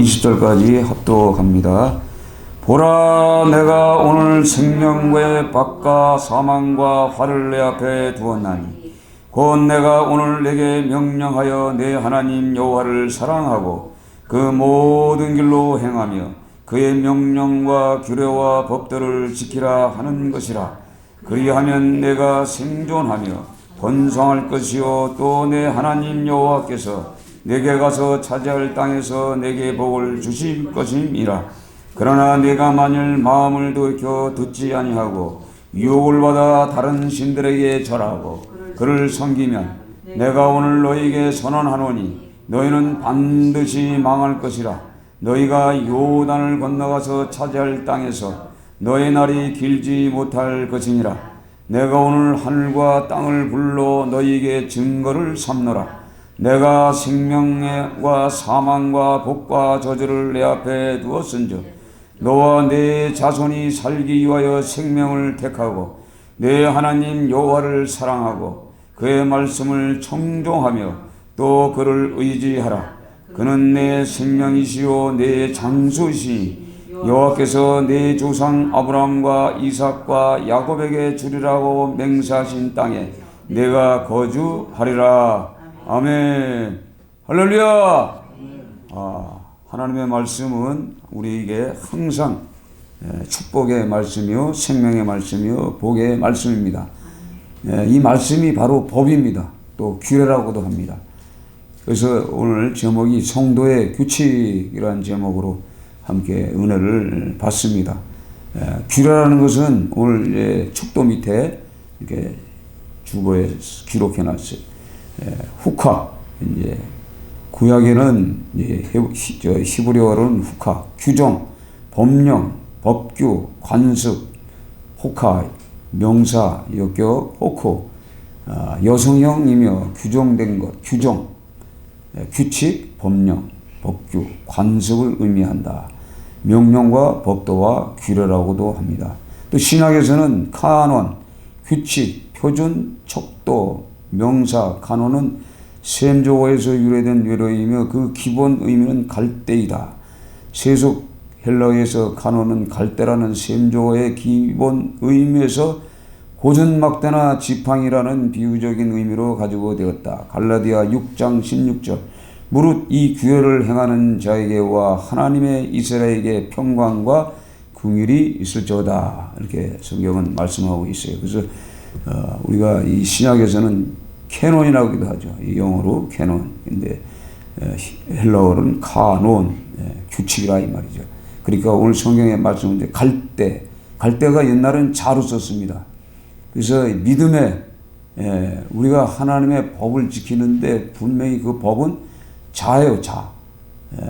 20절까지 합독합니다. 보라, 내가 오늘 생명과의 박과 사망과 화를 내 앞에 두었나니 곧 내가 오늘 내게 명령하여 내 하나님 여호와를 사랑하고 그 모든 길로 행하며 그의 명령과 규례와 법도를 지키라 하는 것이라. 그리하면 내가 생존하며 번성할 것이요 또 내 하나님 여호와께서 내게 가서 차지할 땅에서 내게 복을 주실 것임이라. 그러나 내가 만일 마음을 돌이켜 듣지 아니하고 유혹을 받아 다른 신들에게 절하고 그를 섬기면 내가 오늘 너희에게 선언하노니 너희는 반드시 망할 것이라. 너희가 요단을 건너가서 차지할 땅에서 너희 날이 길지 못할 것이니라. 내가 오늘 하늘과 땅을 불러 너희에게 증거를 삼노라. 내가 생명과 사망과 복과 저주를 내 앞에 두었은즉 너와 내 자손이 살기 위하여 생명을 택하고 내 하나님 여호와를 사랑하고 그의 말씀을 청종하며 또 그를 의지하라. 그는 내 생명이시요 내 장수이시니 여호와께서 내 조상 아브라함과 이삭과 야곱에게 주리라고 맹세하신 땅에 내가 거주하리라. 아멘. 할렐루야. 하나님의 말씀은 우리에게 항상 축복의 말씀이요 생명의 말씀이요 복의 말씀입니다. 이 말씀이 바로 법입니다. 또 규례라고도 합니다. 그래서 오늘 제목이 성도의 규칙이라는 제목으로 함께 은혜를 받습니다. 규례라는 것은 오늘 축도 밑에 이렇게 주보에 기록해 놨어요. 후카, 이제 구약에는 히브리어로는 후카, 규정, 법령, 법규, 관습, 호카, 명사, 역격, 호코, 여성형이며 규정된 것, 규정, 규칙, 법령, 법규, 관습을 의미한다. 명령과 법도와 규례라고도 합니다. 또 신학에서는 카논, 규칙, 표준, 척도, 명사, 간호는 셈조어에서 유래된 외래이며 그 기본 의미는 갈대이다. 세속 헬라어에서 간호는 갈대라는 셈조어의 기본 의미에서 고전막대나 지팡이라는 비유적인 의미로 가지고 되었다. 갈라디아 6장 16절 무릇 이 규례를 행하는 자에게와 하나님의 이스라엘에게 평강과 긍휼이 있을지어다. 이렇게 성경은 말씀하고 있어요. 그래서 우리가 이 신약에서는 캐논이라고도 하죠. 이 영어로 캐논인데 헬라어로는 카논, 규칙이라 이 말이죠. 그러니까 오늘 성경의 말씀은 이제 갈대가 옛날엔 자로 썼습니다. 그래서 믿음에 우리가 하나님의 법을 지키는데 분명히 그 법은 자예요, 자.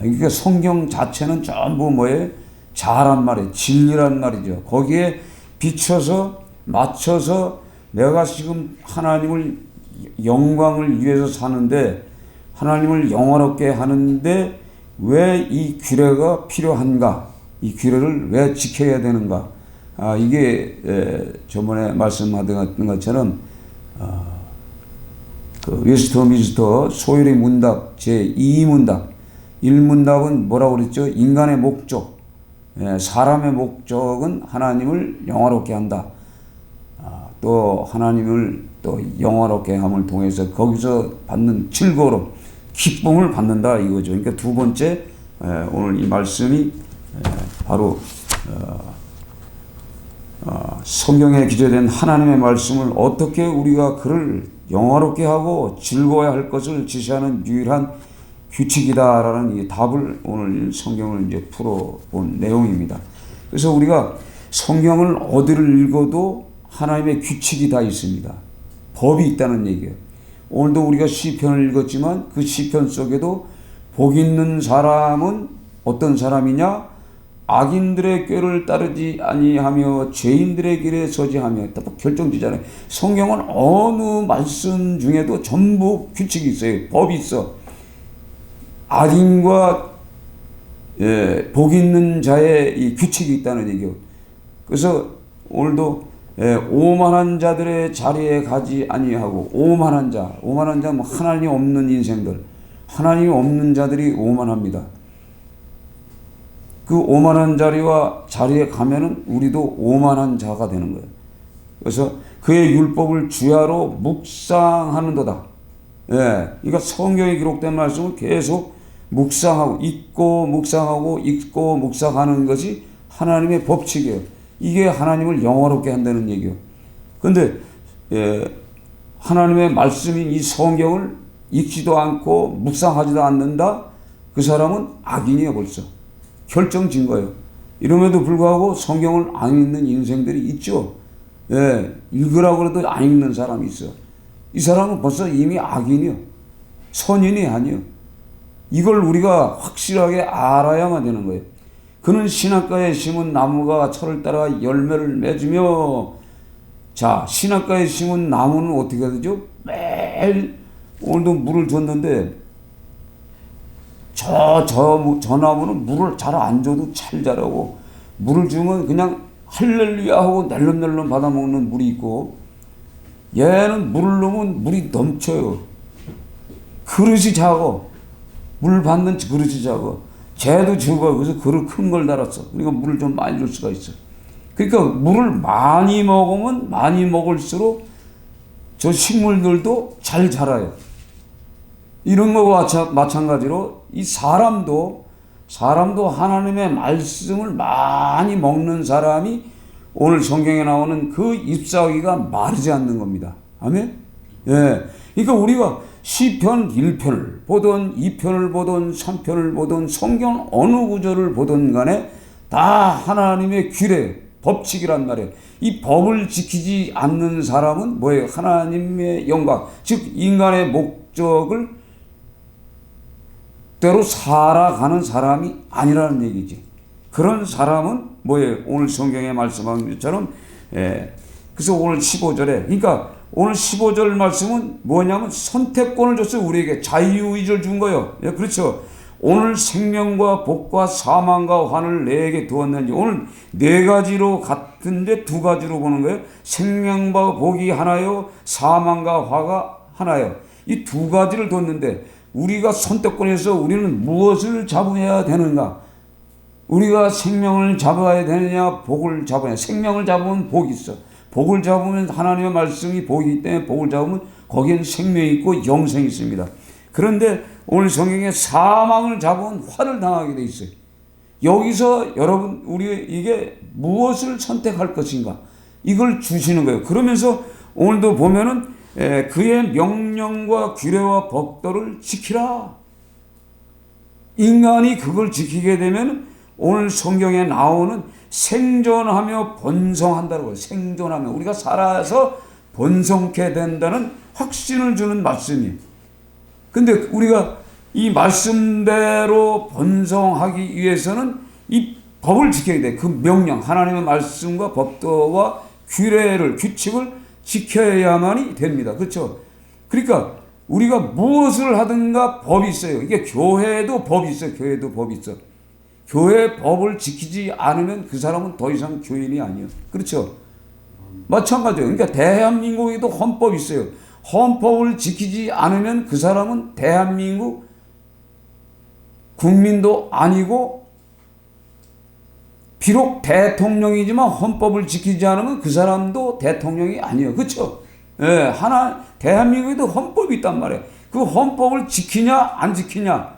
그러니까 성경 자체는 전부 뭐예요? 자란 말이에요. 진리란 말이죠. 거기에 비춰서 맞춰서 내가 지금 하나님을 영광을 위해서 사는데 하나님을 영원롭게 하는데 왜 이 규례가 필요한가? 이 규례를 왜 지켜야 되는가? 이게 저번에 말씀하던 것처럼 그 웨스터민스터 소율의 문답 제2문답 1문답은 뭐라고 그랬죠? 인간의 목적, 사람의 목적은 하나님을 영화롭게 한다. 또 하나님을 또 영화롭게 함을 통해서 거기서 받는 즐거움, 기쁨을 받는다 이거죠. 그러니까 두 번째 오늘 이 말씀이 바로 성경에 기재된 하나님의 말씀을 어떻게 우리가 그를 영화롭게 하고 즐거워야 할 것을 지시하는 유일한 규칙이다라는 이 답을 오늘 성경을 이제 풀어본 내용입니다. 그래서 우리가 성경을 어디를 읽어도 하나님의 규칙이 다 있습니다. 법이 있다는 얘기예요. 오늘도 우리가 시편을 읽었지만 그 시편 속에도 복 있는 사람은 어떤 사람이냐? 악인들의 꾀를 따르지 아니하며 죄인들의 길에 서지 하며 또 결정지잖아요. 성경은 어느 말씀 중에도 전부 규칙이 있어요. 법이 있어. 악인과 복 있는 자의 이 규칙이 있다는 얘기예요. 그래서 오늘도 오만한 자들의 자리에 가지 아니하고 오만한 자 뭐 하나님이 없는 인생들, 하나님이 없는 자들이 오만합니다. 그 오만한 자리에 가면은 우리도 오만한 자가 되는 거예요. 그래서 그의 율법을 주야로 묵상하는도다. 예, 그러니까 성경에 기록된 말씀을 계속 묵상하고 읽고 묵상하는 것이 하나님의 법칙이에요. 이게 하나님을 영화롭게 한다는 얘기예요. 그런데 하나님의 말씀인 이 성경을 읽지도 않고 묵상하지도 않는다. 그 사람은 악인이에요. 벌써 결정진 거예요. 이름에도 불구하고 성경을 안 읽는 인생들이 있죠. 예, 읽으라고 해도 안 읽는 사람이 있어. 이 사람은 벌써 이미 악인이요. 선인이 아니요. 이걸 우리가 확실하게 알아야만 되는 거예요. 그는 신학가에 심은 나무가 철을 따라 열매를 맺으며, 자, 신학가에 심은 나무는 어떻게 되죠? 매일 오늘도 물을 줬는데 저 나무는 물을 잘 안 줘도 잘 자라고, 물을 주면 그냥 할렐루야 하고 낼름낼름 받아먹는 물이 있고, 얘는 물을 넣으면 물이 넘쳐요. 그릇이 작아. 물 받는 그릇이 작아. 쟤도 죽어. 그래서 그릇 큰 걸 달았어. 그러니까 물을 좀 많이 줄 수가 있어. 그러니까 물을 많이 먹으면 많이 먹을수록 저 식물들도 잘 자라요. 이런 거와 마찬가지로 이 사람도 하나님의 말씀을 많이 먹는 사람이 오늘 성경에 나오는 그 잎사귀가 마르지 않는 겁니다. 아멘? 예. 그러니까 우리가 시편 1편을 보든 2편을 보든 3편을 보든 성경 어느 구절을 보든 간에 다 하나님의 규례, 법칙이란 말이에요. 이 법을 지키지 않는 사람은 뭐예요? 하나님의 영광, 즉 인간의 목적을 대로 살아가는 사람이 아니라는 얘기지. 그런 사람은 뭐예요? 오늘 성경에 말씀한 것처럼, 그래서 오늘 15절에, 그러니까 오늘 15절 말씀은 뭐냐면 선택권을 줬어요. 우리에게 자유의지를 준 거예요. 예, 그렇죠. 오늘 생명과 복과 사망과 환을 내게 두었는지, 오늘 네 가지로 같은데 두 가지로 보는 거예요. 생명과 복이 하나요, 사망과 화가 하나요. 이 두 가지를 뒀는데 우리가 선택권에서 우리는 무엇을 잡아야 되는가? 우리가 생명을 잡아야 되느냐, 복을 잡아야 되느냐. 생명을 잡으면 복이 있어. 복을 잡으면 하나님의 말씀이 복이기 때문에 복을 잡으면 거기엔 생명이 있고 영생이 있습니다. 그런데 오늘 성경에 사망을 잡으면 화를 당하게 돼 있어요. 여기서 여러분, 우리 이게 무엇을 선택할 것인가? 이걸 주시는 거예요. 그러면서 오늘도 보면은 그의 명령과 규례와 법도를 지키라. 인간이 그걸 지키게 되면 오늘 성경에 나오는 생존하며 번성한다고 해요. 생존하며 우리가 살아서 번성케 된다는 확신을 주는 말씀이에요. 근데 우리가 이 말씀대로 번성하기 위해서는 이 법을 지켜야 돼. 그 명령, 하나님의 말씀과 법도와 규칙을 지켜야만이 됩니다. 그렇죠? 그러니까 우리가 무엇을 하든가 법이 있어요. 이게 교회에도 법이 있어요. 교회에도 법이 있어. 교회 법을 지키지 않으면 그 사람은 더 이상 교인이 아니에요. 그렇죠? 마찬가지예요. 그러니까 대한민국에도 헌법이 있어요. 헌법을 지키지 않으면 그 사람은 대한민국 국민도 아니고, 비록 대통령이지만 헌법을 지키지 않으면 그 사람도 대통령이 아니에요. 그렇죠? 예, 대한민국에도 헌법이 있단 말이에요. 그 헌법을 지키냐 안 지키냐,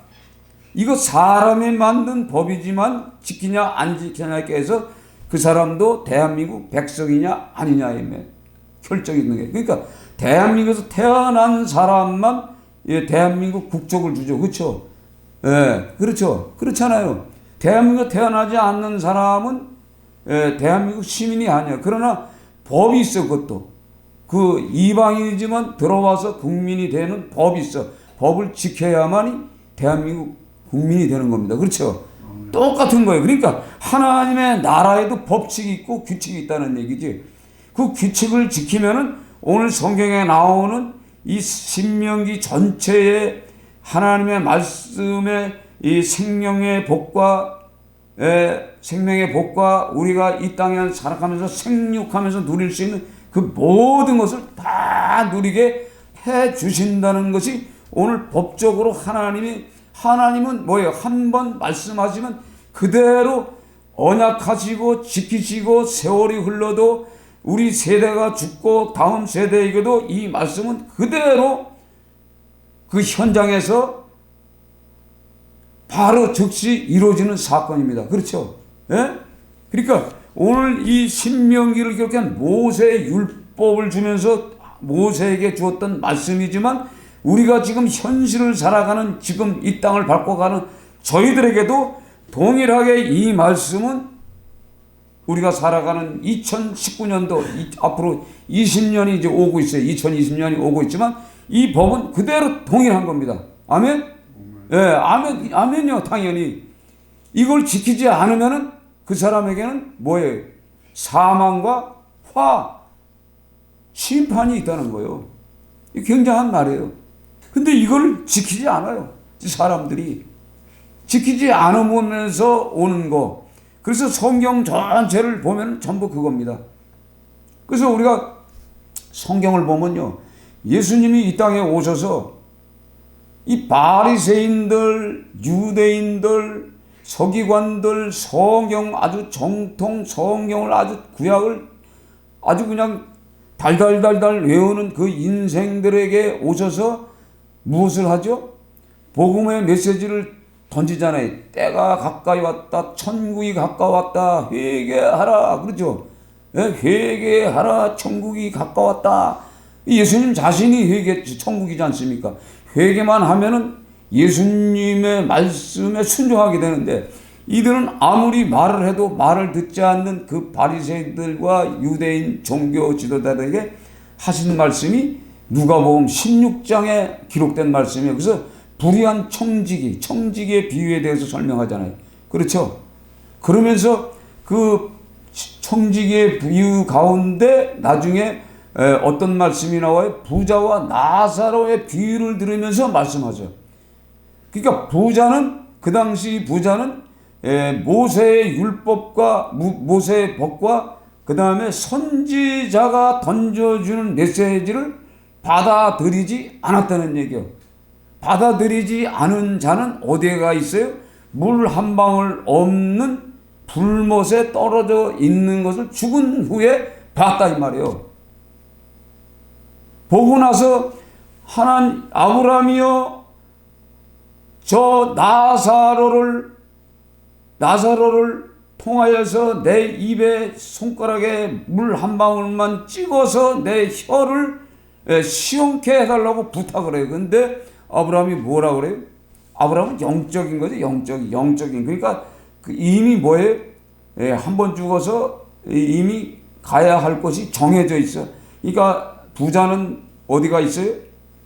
이거 사람이 만든 법이지만 지키냐 안 지키냐에 해서 그 사람도 대한민국 백성이냐 아니냐에 결정이 있는 거예요. 그러니까 대한민국에서 태어난 사람만 대한민국 국적을 주죠. 그렇죠? 예, 그렇죠. 그렇잖아요. 대한민국에 태어나지 않는 사람은 대한민국 시민이 아니야. 그러나 법이 있어. 그것도 그 이방인이지만 들어와서 국민이 되는 법이 있어. 법을 지켜야만이 대한민국 국민이 되는 겁니다. 그렇죠? 똑같은 거예요. 그러니까 하나님의 나라에도 법칙이 있고 규칙이 있다는 얘기지. 그 규칙을 지키면은 오늘 성경에 나오는 이 신명기 전체의 하나님의 말씀의 이 생명의 복과 우리가 이 땅에 살아가면서 생육하면서 누릴 수 있는 그 모든 것을 다 누리게 해 주신다는 것이 오늘 법적으로 하나님은 뭐예요? 한 번 말씀하시면 그대로 언약하시고 지키시고 세월이 흘러도 우리 세대가 죽고 다음 세대에게도 이 말씀은 그대로 그 현장에서 바로 즉시 이루어지는 사건입니다. 그렇죠? 예? 그러니까 오늘 이 신명기를 기록한 모세의 율법을 주면서 모세에게 주었던 말씀이지만 우리가 지금 현실을 살아가는 지금 이 땅을 밟고 가는 저희들에게도 동일하게 이 말씀은 우리가 살아가는 2019년도 앞으로 20년이 이제 오고 있어요. 2020년이 오고 있지만 이 법은 그대로 동일한 겁니다. 아멘? 예, 아멘, 아멘요. 당연히 이걸 지키지 않으면은 그 사람에게는 뭐예요? 사망과 화, 심판이 있다는 거예요. 굉장한 말이에요. 근데 이걸 지키지 않아요. 사람들이 지키지 않으면서 오는 거. 그래서 성경 전체를 보면 전부 그겁니다. 그래서 우리가 성경을 보면요, 예수님이 이 땅에 오셔서 이 바리새인들, 유대인들, 서기관들 성경 아주 정통 성경을 아주 구약을 아주 그냥 달달달달 외우는 그 인생들에게 오셔서 무엇을 하죠? 복음의 메시지를 던지잖아요. 때가 가까이 왔다. 천국이 가까웠다. 회개하라. 그러죠. 회개하라. 천국이 가까웠다. 예수님 자신이 회개, 천국이지 않습니까? 회개만 하면은 예수님의 말씀에 순종하게 되는데 이들은 아무리 말을 해도 말을 듣지 않는 그 바리새인들과 유대인 종교 지도자들에게 하신 말씀이 누가복음 16장에 기록된 말씀이에요. 그래서 불의한 청지기의 비유에 대해서 설명하잖아요. 그렇죠? 그러면서 그 청지기의 비유 가운데 나중에 어떤 말씀이 나와요? 부자와 나사로의 비유를 들으면서 말씀하죠. 그러니까 부자는 그 당시 부자는 모세의 율법과 모세의 법과 그 다음에 선지자가 던져주는 메시지를 받아들이지 않았다는 얘기예요. 받아들이지 않은 자는 어디에 가 있어요? 물 한 방울 없는 불못에 떨어져 있는 것을 죽은 후에 봤다 이 말이에요. 보고 나서 하나님 아브라함이여 저 나사로를 통하여서 내 입에 손가락에 물 한 방울만 찍어서 내 혀를 시원케 해달라고 부탁을 해요. 근데 아브라함이 뭐라 그래요? 아브라함은 영적인 거죠. 영적인. 그러니까 이미 뭐예요? 한 번 죽어서 이미 가야 할 곳이 정해져 있어. 그러니까 부자는 어디가 있어요?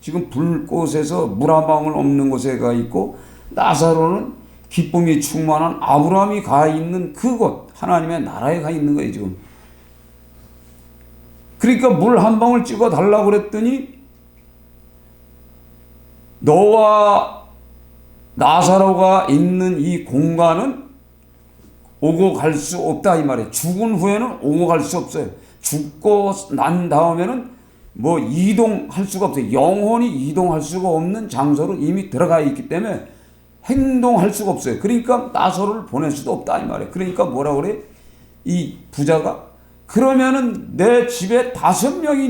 지금 불꽃에서 물 한 방울 없는 곳에 가 있고 나사로는 기쁨이 충만한 아브라함이 가 있는 그곳 하나님의 나라에 가 있는 거예요 지금. 그러니까 물 한 방울 찍어 달라고 그랬더니 너와 나사로가 있는 이 공간은 오고 갈 수 없다 이 말이에요. 죽은 후에는 오고 갈 수 없어요. 죽고 난 다음에는 뭐 이동할 수가 없어요. 영혼이 이동할 수가 없는 장소로 이미 들어가 있기 때문에 행동할 수가 없어요. 그러니까 나사로를 보낼 수도 없다 이 말이에요. 그러니까 뭐라 그래? 이 부자가 그러면은 내 집에 5명이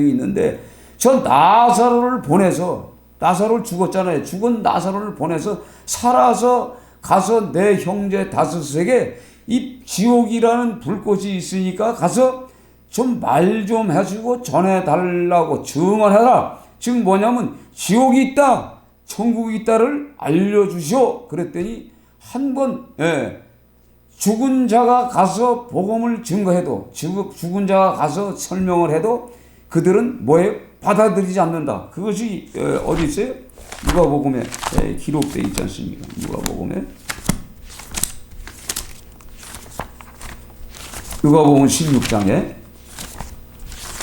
있는데 저 나사로를 보내서 나사로를 죽었잖아요. 죽은 나사로를 보내서 살아서 가서 내 형제 5에게 이 지옥이라는 불꽃이 있으니까 가서 좀 말 좀 해주고 전해달라고 증언해라. 즉 뭐냐면 지옥이 있다, 천국이 있다를 알려주시오. 그랬더니 한 번 죽은 자가 가서 복음을 증거해도 죽은 자가 가서 설명을 해도 그들은 뭐예요? 받아들이지 않는다. 그것이 어디 있어요? 누가복음에 기록되어 있지 않습니까? 누가복음 16장에.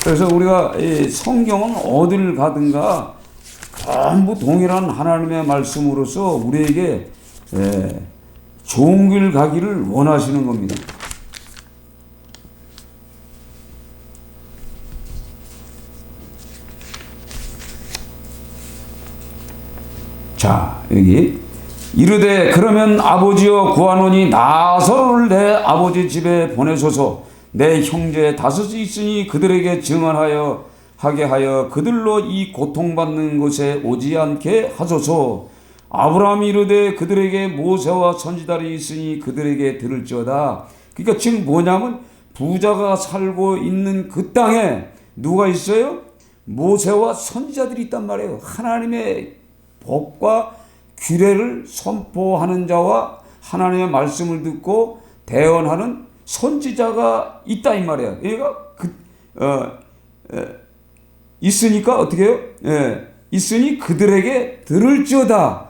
그래서 우리가 성경은 어디를 가든가 전부 동일한 하나님의 말씀으로서 우리에게 좋은 길 가기를 원하시는 겁니다. 자, 여기 이르되 그러면 아버지여 구하노니 나사로를 내 아버지 집에 보내소서. 내 형제 다섯이 있으니 그들에게 증언하여 하게 하여 그들로 이 고통받는 곳에 오지 않게 하소서. 아브라함이 이르되 그들에게 모세와 선지자들이 있으니 그들에게 들을지어다. 그러니까 지금 뭐냐면 부자가 살고 있는 그 땅에 누가 있어요? 모세와 선지자들이 있단 말이에요. 하나님의 법과 규례를 선포하는 자와 하나님의 말씀을 듣고 대언하는 선지자가 있다 이 말이야. 얘가 있으니까 어떻게 해요? 있으니 그들에게 들을지어다.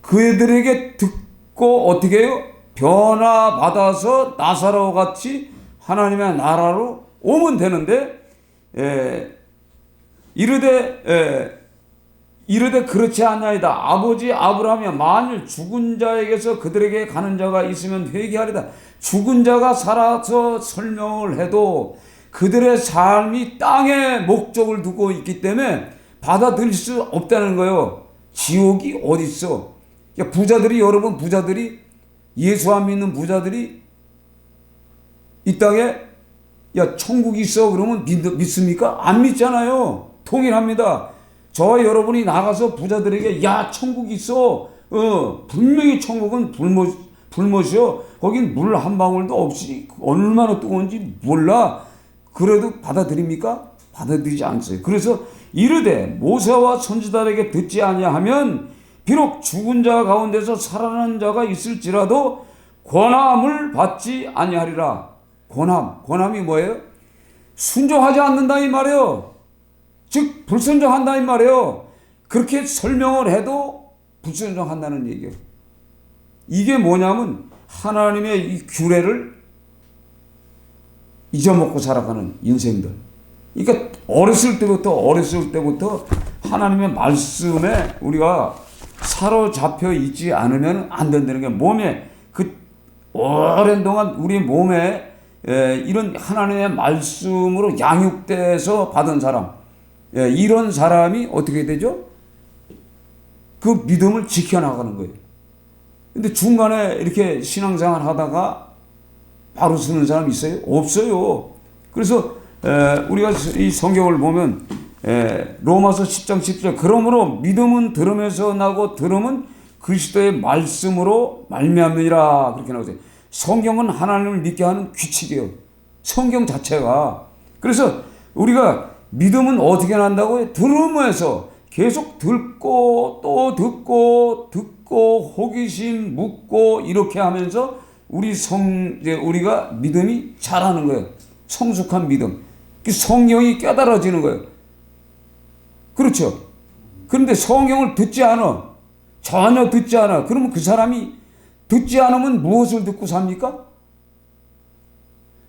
그들에게 듣고 어떻게 해요? 변화받아서 나사로 같이 하나님의 나라로 오면 되는데 이르되 그렇지 않나이다. 아버지 아브라함이 만일 죽은 자에게서 그들에게 가는 자가 있으면 회개하리다. 죽은 자가 살아서 설명을 해도 그들의 삶이 땅에 목적을 두고 있기 때문에 받아들일 수 없다는 거예요. 지옥이 어디 있어? 야, 부자들이, 여러분 부자들이, 예수 안 믿는 부자들이 이 땅에 야 천국이 있어 그러면 믿습니까? 안 믿잖아요. 통일합니다. 저와 여러분이 나가서 부자들에게 야 천국이 있어, 분명히 천국은 불못이요. 거긴 물 한 방울도 없이 얼마나 뜨거운지 몰라. 그래도 받아들입니까? 받아들이지 않어요. 그래서 이르되 모세와 선지자들에게 듣지 아니하면 비록 죽은 자 가운데서 살아난 자가 있을지라도 권함을 받지 아니하리라. 권함이 뭐예요? 순종하지 않는다 이 말이에요. 즉 불순종한다 이 말이에요. 그렇게 설명을 해도 불순종한다는 얘기예요. 이게 뭐냐면 하나님의 이 규례를 잊어먹고 살아가는 인생들. 그러니까 어렸을 때부터 하나님의 말씀에 우리가 사로잡혀 있지 않으면 안 된다는 게, 몸에 그 오랜 동안 우리 몸에 이런 하나님의 말씀으로 양육돼서 받은 사람, 이런 사람이 어떻게 되죠? 그 믿음을 지켜나가는 거예요. 근데 중간에 이렇게 신앙생활 하다가 바로 서는 사람 있어요? 없어요. 그래서 우리가 이 성경을 보면 로마서 10장 10절 그러므로 믿음은 들음에서 나고 들음은 그리스도의 말씀으로 말미암느니라 그렇게 나오죠. 성경은 하나님을 믿게 하는 규칙이에요. 성경 자체가. 그래서 우리가 믿음은 어떻게 난다고요? 들음에서 계속 듣고 또 듣고 호기심 묻고 이렇게 하면서 우리가 믿음이 자라는 거예요. 성숙한 믿음. 성경이 깨달아지는 거예요. 그렇죠. 그런데 성경을 전혀 듣지 않아. 그러면 그 사람이 듣지 않으면 무엇을 듣고 삽니까?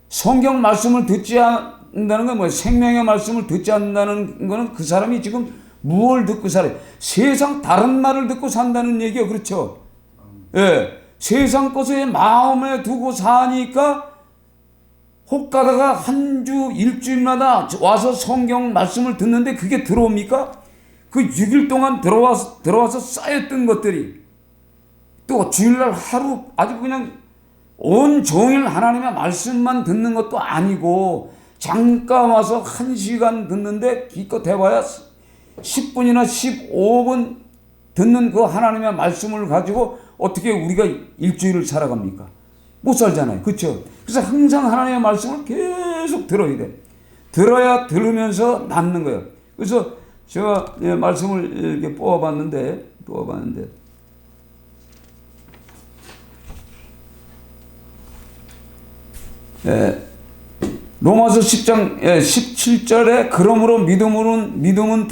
성경 말씀을 듣지 않는다는 건 뭐예요? 생명의 말씀을 듣지 않는다는 거는 그 사람이 지금 무엇을 듣고 살아요? 세상 다른 말을 듣고 산다는 얘기예요. 그렇죠. 세상 것에 마음에 두고 사니까 혹 가다가 한 주 일주일마다 와서 성경 말씀을 듣는데 그게 들어옵니까? 그 6일 동안 들어와서 쌓였던 것들이 또 주일날 하루 아주 그냥 온종일 하나님의 말씀만 듣는 것도 아니고 잠깐 와서 1시간 듣는데 기껏 해봐야 10분이나 15분 듣는 그 하나님의 말씀을 가지고 어떻게 우리가 일주일을 살아갑니까? 못 살잖아요. 그렇죠? 그래서 항상 하나님의 말씀을 계속 들어야 돼. 들어야 들으면서 낫는 거예요. 그래서 제가 말씀을 이렇게 뽑아봤는데 로마서 10장 17절에 그러므로 믿음은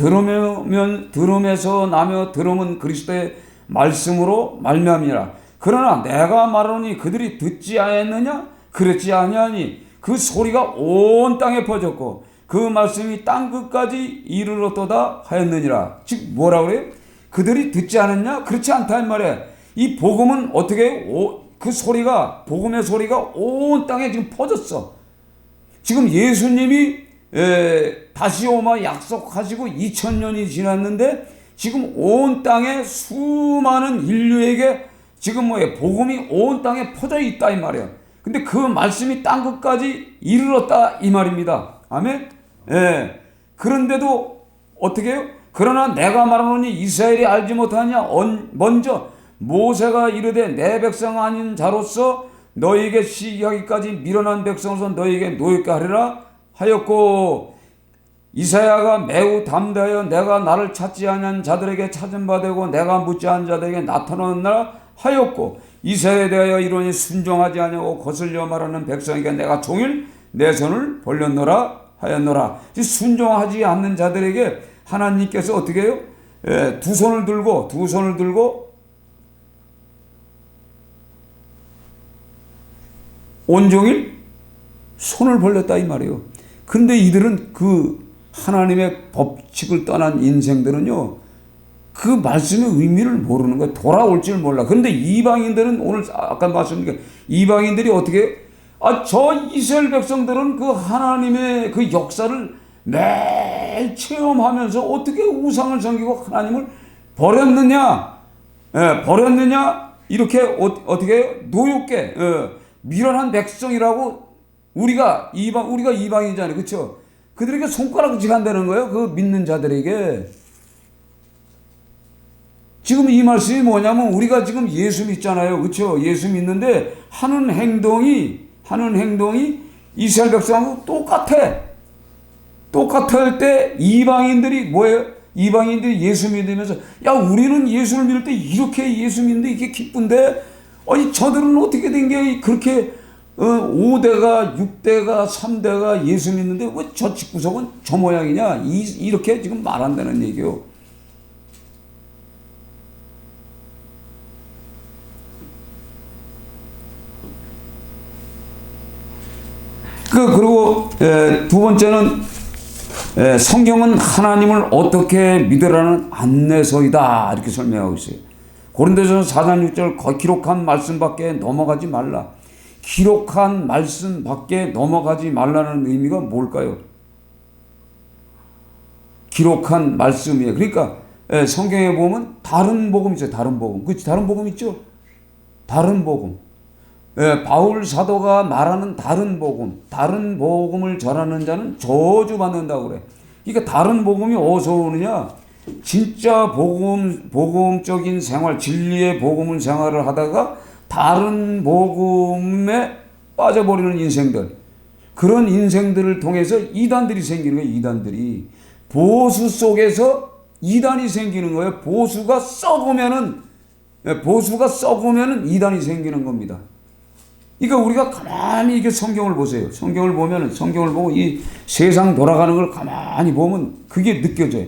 들음에서 나며 들음은 그리스도의 말씀으로 말미암이라. 그러나 내가 말하노니 그들이 듣지 아니하느냐? 그렇지 아니하니 그 소리가 온 땅에 퍼졌고 그 말씀이 땅 끝까지 이르렀도다 하였느니라. 즉 뭐라고 그래요? 그들이 듣지 않았냐? 그렇지 않다 이 말이에요. 이 복음은 어떻게 그 소리가, 복음의 소리가 온 땅에 지금 퍼졌어. 지금 예수님이 다시 오마 약속하시고 2000년이 지났는데 지금 온 땅에 수많은 인류에게 지금 복음이 온 땅에 퍼져 있다 이 말이야. 근데 그 말씀이 땅 끝까지 이르렀다 이 말입니다. 아멘. 예. 그런데도 어떻게 해요? 그러나 내가 말하노니 이스라엘이 알지 못하냐. 먼저 모세가 이르되 내 백성 아닌 자로서 너희에게 시기하기까지 미련한 백성으로서 너희에게 노엽게 하리라 하였고, 이사야가 매우 담대하여 내가 나를 찾지 아니한 자들에게 찾은 바 되고 내가 묻지 않은 자들에게 나타나느라 하였고, 이사야에 대하여 이러니 순종하지 아니하고 거슬려 말하는 백성에게 내가 종일 내 손을 벌렸노라 하였노라. 순종하지 않는 자들에게 하나님께서 어떻게 해요? 두 손을 들고 온종일 손을 벌렸다 이 말이에요. 그런데 이들은 그 하나님의 법칙을 떠난 인생들은요, 그 말씀의 의미를 모르는 거예요. 돌아올 줄 몰라. 그런데 이방인들은 오늘 아까 말씀드린 이방인들이 어떻게 저 이스라엘 백성들은 그 하나님의 그 역사를 매일 체험하면서 어떻게 우상을 섬기고 하나님을 버렸느냐, 버렸느냐, 이렇게 어떻게 노엽게 미련한 백성이라고 우리가 이방인이잖아요, 그렇죠? 그들에게 손가락을 쥐간다는 거예요, 그 믿는 자들에게. 지금 이 말씀이 뭐냐면 우리가 지금 예수 믿잖아요, 그렇죠? 예수 믿는데 하는 행동이 이스라엘 백성하고 똑같을 때 이방인들이 뭐예요? 이방인들이 예수 믿으면서 야, 우리는 예수를 믿을 때 이렇게 예수 믿는데 이게 기쁜데 저들은 어떻게 된 게 그렇게 5대가 6대가 3대가 예수 믿는데 왜 저 집구석은 저 모양이냐, 이렇게 지금 말한다는 얘기요. 그리고 두 번째는 성경은 하나님을 어떻게 믿으라는 안내서이다 이렇게 설명하고 있어요. 고린도전서 4장 6절 기록한 말씀밖에 넘어가지 말라. 기록한 말씀밖에 넘어가지 말라는 의미가 뭘까요? 기록한 말씀이에요. 그러니까 성경에 보면 다른 복음 있어요. 다른 복음. 그렇지? 다른 복음 있죠? 다른 복음. 바울 사도가 말하는 다른 복음을 전하는 자는 저주받는다고 그래. 그러니까 다른 복음이 어디서 오느냐? 진짜 복음적인 생활, 진리의 복음을 생활을 하다가 다른 복음에 빠져버리는 인생들, 그런 인생들을 통해서 이단들이 생기는 거예요. 이단들이 보수 속에서 이단이 생기는 거예요. 보수가 썩으면은 이단이 생기는 겁니다. 그러니까 우리가 가만히 이게 성경을 보세요. 성경을 보고 이 세상 돌아가는 걸 가만히 보면 그게 느껴져요.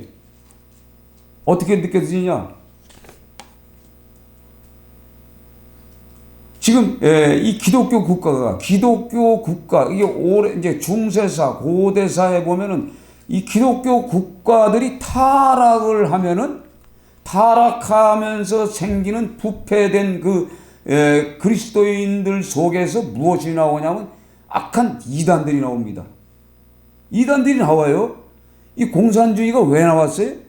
어떻게 느껴지냐? 지금 이 기독교 국가 이게 이제 중세사 고대사에 보면은 이 기독교 국가들이 타락하면서 생기는 부패된 그리스도인들 속에서 무엇이 나오냐면 악한 이단들이 나옵니다. 이단들이 나와요. 이 공산주의가 왜 나왔어요?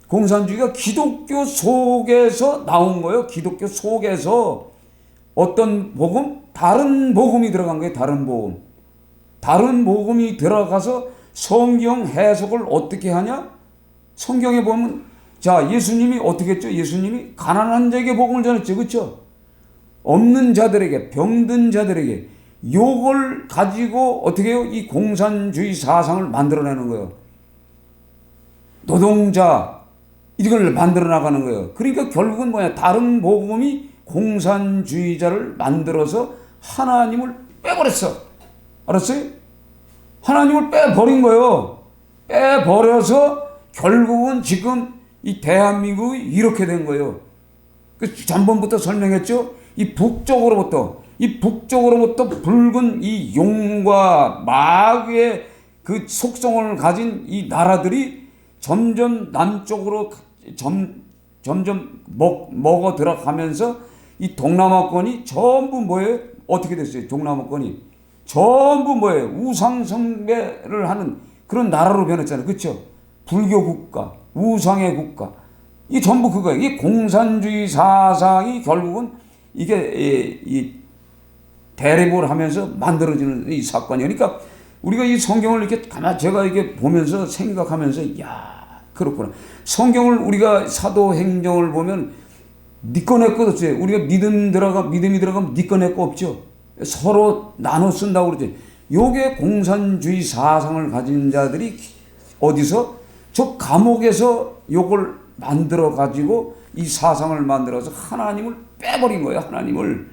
공산주의가 기독교 속에서 나온 거예요. 기독교 속에서 어떤 복음? 다른 복음이 들어간 거예요. 다른 복음이 들어가서 성경 해석을 어떻게 하냐? 성경에 보면 자, 예수님이 어떻게 했죠? 예수님이 가난한 자에게 복음을 전했죠. 그렇죠? 없는 자들에게, 병든 자들에게 요걸 가지고 어떻게 해요? 이 공산주의 사상을 만들어내는 거예요. 노동자 이걸 만들어 나가는 거예요. 그러니까 결국은 뭐냐? 다른 복음이 공산주의자를 만들어서 하나님을 빼버렸어. 알았어요? 하나님을 빼버린 거예요. 빼버려서 결국은 지금 이 대한민국이 이렇게 된 거예요. 전번부터 설명했죠? 이 북쪽으로부터 붉은 이 용과 마귀의 그 속성을 가진 이 나라들이 점점 남쪽으로 점점 먹어 들어가면서 이 동남아권이 전부 뭐예요? 어떻게 됐어요? 동남아권이 전부 뭐예요? 우상 숭배를 하는 그런 나라로 변했잖아요. 그렇죠? 불교 국가. 우상의 국가. 이게 전부 그거예요. 이 공산주의 사상이 결국은 이게 이 대립을 하면서 만들어지는 이 사건이에요. 그러니까 우리가 이 성경을 이렇게 가만 제가 이게 보면서 생각하면서 야 그렇구나. 성경을 우리가 사도행정을 보면 네 거 내 거 없어요. 우리가 믿음이 들어가면 네 거 내 거 없죠. 서로 나눠 쓴다고 그러지. 요게 공산주의 사상을 가진 자들이 어디서 저 감옥에서 요걸 만들어 가지고 이 사상을 만들어서 하나님을 빼버린 거예요. 하나님을.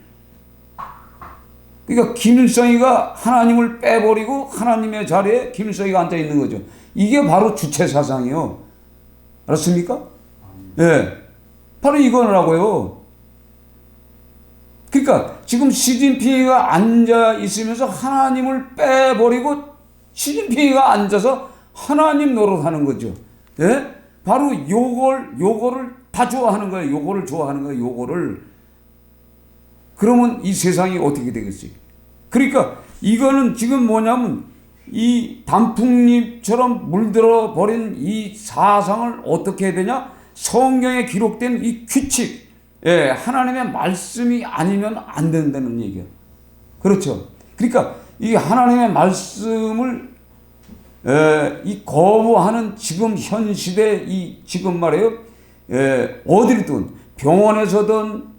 그러니까 김일성이가 하나님을 빼버리고 하나님의 자리에 김일성이가 앉아 있는 거죠. 이게 바로 주체 사상이요. 알았습니까? 예. 네. 바로 이거라고요. 그러니까 지금 시진핑이가 앉아 있으면서 하나님을 빼버리고 시진핑이가 앉아서 하나님 노릇하는 거죠. 예? 바로 요거를 다 좋아하는 거예요. 요거를 좋아하는 거예요. 요거를. 그러면 이 세상이 어떻게 되겠어요? 그러니까 이거는 지금 뭐냐면 이 단풍잎처럼 물들어 버린 이 사상을 어떻게 해야 되냐? 성경에 기록된 이 규칙, 예, 하나님의 말씀이 아니면 안 된다는 얘기예요. 그렇죠? 그러니까 이 하나님의 말씀을 이 거부하는 지금 현 시대 이 지금 말이에요. 어디든 병원에서든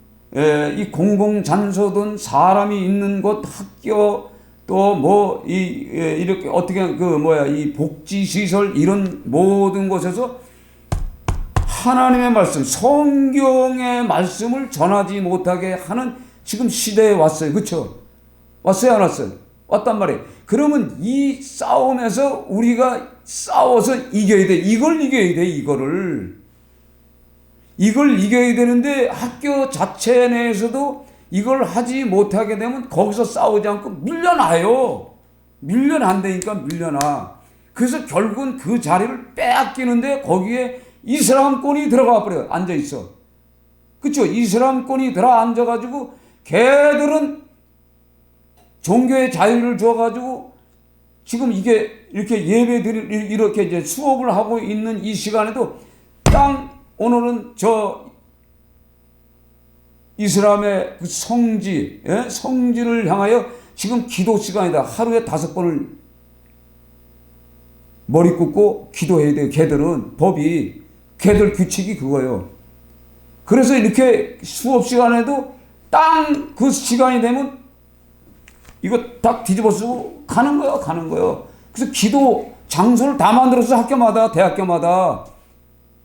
이 공공장소든 사람이 있는 곳 학교 또 뭐 이렇게 어떻게 이 복지시설 이런 모든 곳에서 하나님의 말씀 성경의 말씀을 전하지 못하게 하는 지금 시대에 왔어요. 그렇죠? 왔어요 안 왔어요? 왔단 말이에요. 그러면 이 싸움에서 우리가 싸워서 이겨야 돼. 이걸 이겨야 돼. 이걸 이겨야 되는데 학교 자체 내에서도 이걸 하지 못하게 되면 거기서 싸우지 않고 밀려나요. 밀려난다니까 밀려나. 그래서 결국은 그 자리를 빼앗기는데 거기에 이슬람권이 들어가 버려요. 앉아 있어. 그렇죠? 이슬람권이 들어 앉아가지고 걔들은 종교의 자유를 줘가지고 지금 이게 이렇게 예배들이 이렇게 이제 수업을 하고 있는 이 시간에도 오늘은 저 이슬람의 그 성지, 예? 성지를 향하여 지금 기도 시간이다. 하루에 5번을 머리 굽고 기도해야 돼요. 걔들은 법이, 걔들 규칙이 그거예요. 그래서 이렇게 수업 시간에도 그 시간이 되면 이거 딱 뒤집어 쓰고 가는 거예요. 그래서 기도 장소를 다 만들어서 학교마다, 대학교마다,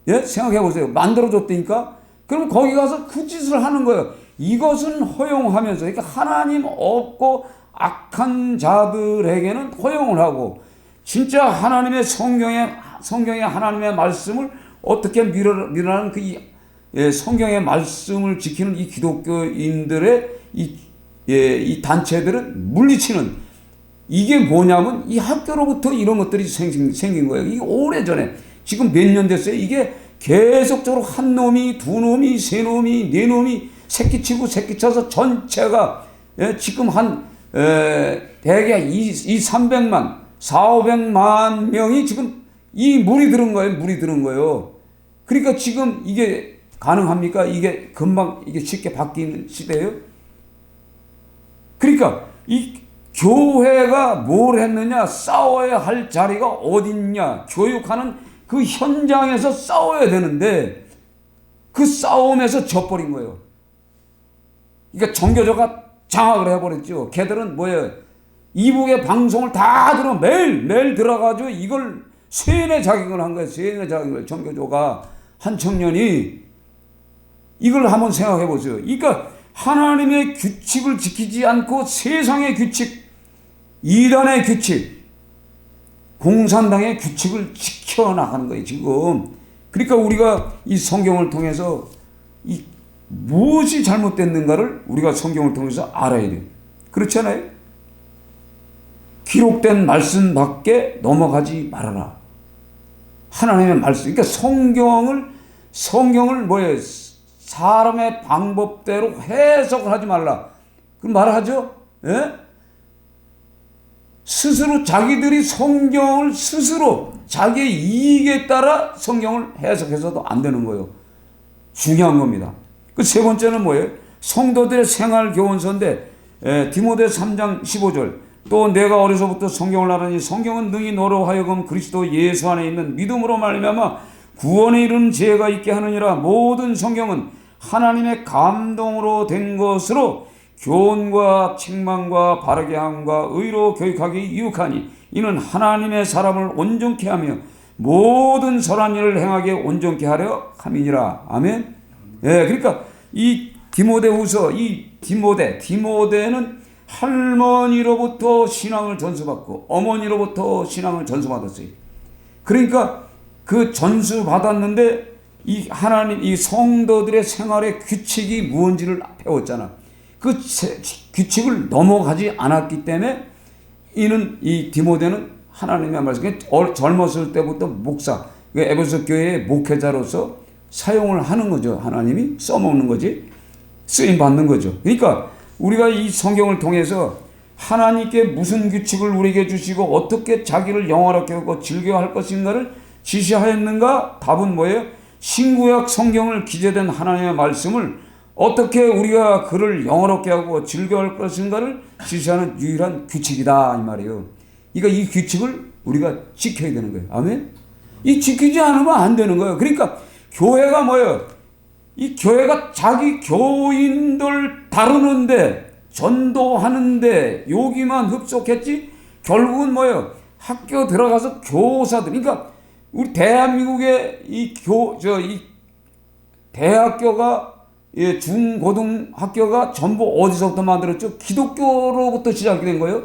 예? 생각해 보세요. 만들어줬다니까? 그럼 거기 가서 그 짓을 하는 거예요. 이것은 허용하면서, 그러니까 하나님 없고 악한 자들에게는 허용을 하고, 진짜 하나님의 성경의 하나님의 말씀을 어떻게 밀어나는 성경의 말씀을 지키는 이 기독교인들의 이 단체들은 물리치는, 이게 뭐냐면 이 학교로부터 이런 것들이 생긴 거예요. 이게 오래전에, 지금 몇 년 됐어요. 이게 계속적으로 한 놈이, 두 놈이, 세 놈이, 네 놈이 새끼치고 새끼쳐서 전체가 지금 대개 300만, 400~500만 명이 지금 이 물이 들은 거예요. 그러니까 지금 이게 가능합니까? 이게 금방 이게 쉽게 바뀌는 시대예요? 그러니까 이 교회가 뭘 했느냐? 싸워야 할 자리가 어딨냐? 교육하는 그 현장에서 싸워야 되는데 그 싸움에서 져버린 거예요. 그러니까 정교조가 장악을 해버렸죠. 걔들은 뭐예요? 이북의 방송을 다 들어 매일 들어가지고 이걸 세뇌 자격을 한 거예요. 세뇌 자격을 정교조가 한 청년이 이걸 한번 생각해 보세요. 그러니까 하나님의 규칙을 지키지 않고 세상의 규칙, 이단의 규칙, 공산당의 규칙을 지켜나가는 거예요, 지금. 그러니까 우리가 이 성경을 통해서 이 무엇이 잘못됐는가를 우리가 성경을 통해서 알아야 돼요. 그렇지 않아요? 기록된 말씀 밖에 넘어가지 말아라. 하나님의 말씀. 그러니까 성경을 뭐예요? 사람의 방법대로 해석을 하지 말라. 그럼 말을 하죠? 예? 스스로 자기들이 성경을 스스로 자기의 이익에 따라 성경을 해석해서도 안 되는 거예요. 중요한 겁니다. 그 세 번째는 뭐예요? 성도들의 생활 교훈서인데 디모데 3장 15절 또 내가 어려서부터 성경을 알았니 성경은 능히 너로 하여금 그리스도 예수 안에 있는 믿음으로 말미암아 구원에 이르는 지혜가 있게 하느니라. 모든 성경은 하나님의 감동으로 된 것으로 교훈과 책망과 바르게 함과 의로 교육하기 유익하니 이는 하나님의 사람을 온전케 하며 모든 선한 일을 행하게 온전케 하려 함이니라. 아멘. 그러니까 이 디모데후서 이 디모데는 할머니로부터 신앙을 전수받고 어머니로부터 신앙을 전수받았어요. 그러니까 그 전수받았는데 이 하나님 이 성도들의 생활의 규칙이 무엇인지를 배웠잖아. 그 규칙을 넘어가지 않았기 때문에 이 디모데는 하나님의 말씀에 젊었을 때부터 목사, 에베소 교회의 목회자로서 사용을 하는 거죠. 하나님이 써먹는 거지. 쓰임 받는 거죠. 그러니까 우리가 이 성경을 통해서 하나님께 무슨 규칙을 우리에게 주시고 어떻게 자기를 영화롭게 하고 즐겨할 것인가를 지시하였는가? 답은 뭐예요? 신구약 성경을 기재된 하나님의 말씀을 어떻게 우리가 그를 영화롭게 하고 즐겨할 것인가를 지시하는 유일한 규칙이다 이 말이에요. 그러니까 이 규칙을 우리가 지켜야 되는 거예요. 아멘? 이 지키지 않으면 안 되는 거예요. 그러니까 교회가 뭐예요? 이 교회가 자기 교인들 다루는데 전도하는데 여기만 흡족했지 결국은 뭐예요? 학교 들어가서 교사들 그러니까 우리 대한민국의 이 대학교가 중고등학교가 전부 어디서부터 만들었죠? 기독교로부터 시작이 된 거예요.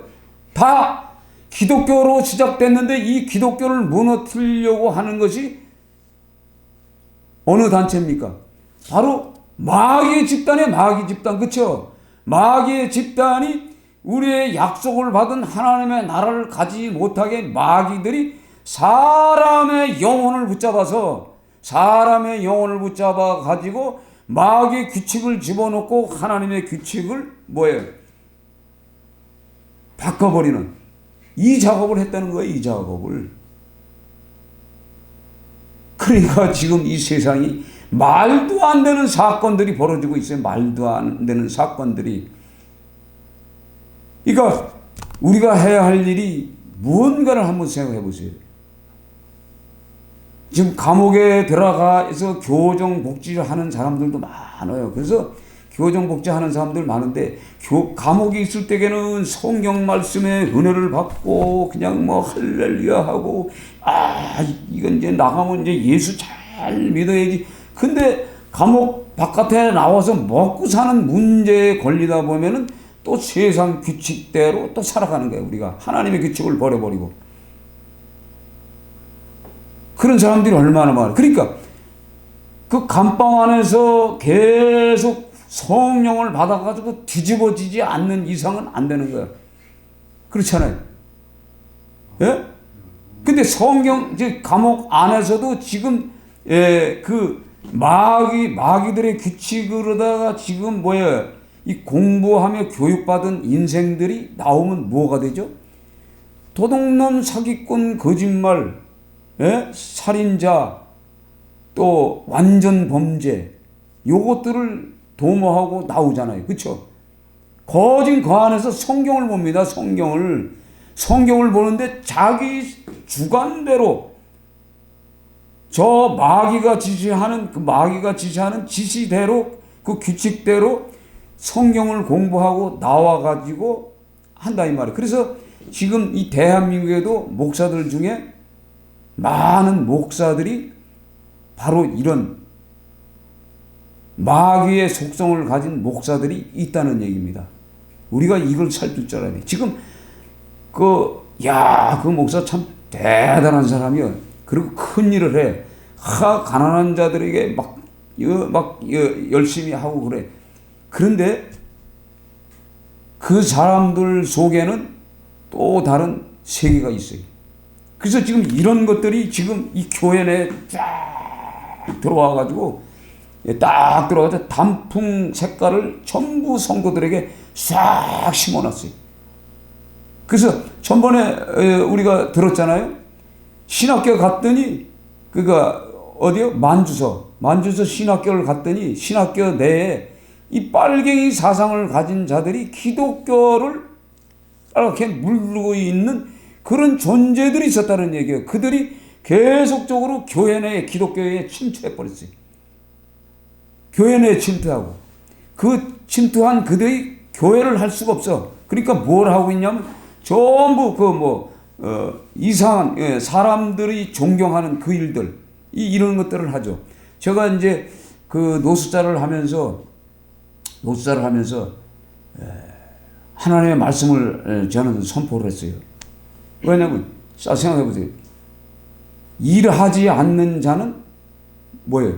다 기독교로 시작됐는데 이 기독교를 무너뜨리려고 하는 것이 어느 단체입니까? 바로 마귀의 집단의 마귀 집단. 그렇죠? 마귀의 집단이 우리의 약속을 받은 하나님의 나라를 가지 못하게 마귀들이 사람의 영혼을 붙잡아 가지고 마귀의 규칙을 집어넣고 하나님의 규칙을 뭐예요? 바꿔버리는 이 작업을 했다는 거예요. 이 작업을. 그러니까 지금 이 세상이 말도 안 되는 사건들이 벌어지고 있어요. 말도 안 되는 사건들이. 그러니까 우리가 해야 할 일이 무언가를 한번 생각해 보세요. 지금 감옥에 들어가서 교정복지를 하는 사람들도 많아요. 그래서 교정복지 하는 사람들 많은데 감옥에 있을 때에는 성경 말씀의 은혜를 받고 그냥 뭐 할렐루야 하고 이건 이제 나가면 이제 예수 잘 믿어야지. 근데 감옥 바깥에 나와서 먹고 사는 문제에 걸리다 보면은 또 세상 규칙대로 또 살아가는 거예요. 우리가 하나님의 규칙을 버려버리고 그런 사람들이 얼마나 많아요. 그러니까 그 감방 안에서 계속 성령을 받아가지고 뒤집어지지 않는 이상은 안 되는 거예요. 그렇잖아요. 예? 근데 이제 감옥 안에서도 지금 그 마귀들의 규칙으로다가 지금 이 공부하며 교육받은 인생들이 나오면 뭐가 되죠? 도둑놈, 사기꾼, 거짓말, 살인자, 또 완전 범죄, 요것들을 도모하고 나오잖아요. 그렇죠? 거진 그 안에서 성경을 봅니다. 성경을 보는데 자기 주관대로 저 마귀가 지시하는 지시대로 그 규칙대로 성경을 공부하고 나와가지고 한다 이 말이에요. 그래서 지금 이 대한민국에도 목사들 중에 많은 목사들이 바로 이런 마귀의 속성을 가진 목사들이 있다는 얘기입니다. 우리가 이걸 살필 줄 알아야 돼. 지금 그 목사 참 대단한 사람이요. 그리고 큰 일을 해. 가난한 자들에게 열심히 하고 그래. 그런데 그 사람들 속에는 또 다른 세계가 있어요. 그래서 지금 이런 것들이 지금 이 교회 내에 쫙 들어와가지고 단풍 색깔을 전부 성도들에게 싹 심어놨어요. 그래서 전번에 우리가 들었잖아요. 신학교 갔더니 그가 어디요? 만주서 신학교를 갔더니 신학교 내에 이 빨갱이 사상을 가진 자들이 기독교를 이렇게 물르고 있는 그런 존재들이 있었다는 얘기예요. 그들이 계속적으로 교회 내에 기독교에 침투해 버렸어요. 교회 내에 침투하고 그 침투한 그들이 교회를 할 수가 없어. 그러니까 뭘 하고 있냐면 전부 이상한 사람들이 존경하는 그 일들 이런 것들을 하죠. 제가 이제 그 노숙자를 하면서 하나님의 말씀을 저는 선포를 했어요. 왜냐하면 생각해 보세요. 일하지 않는 자는 뭐예요?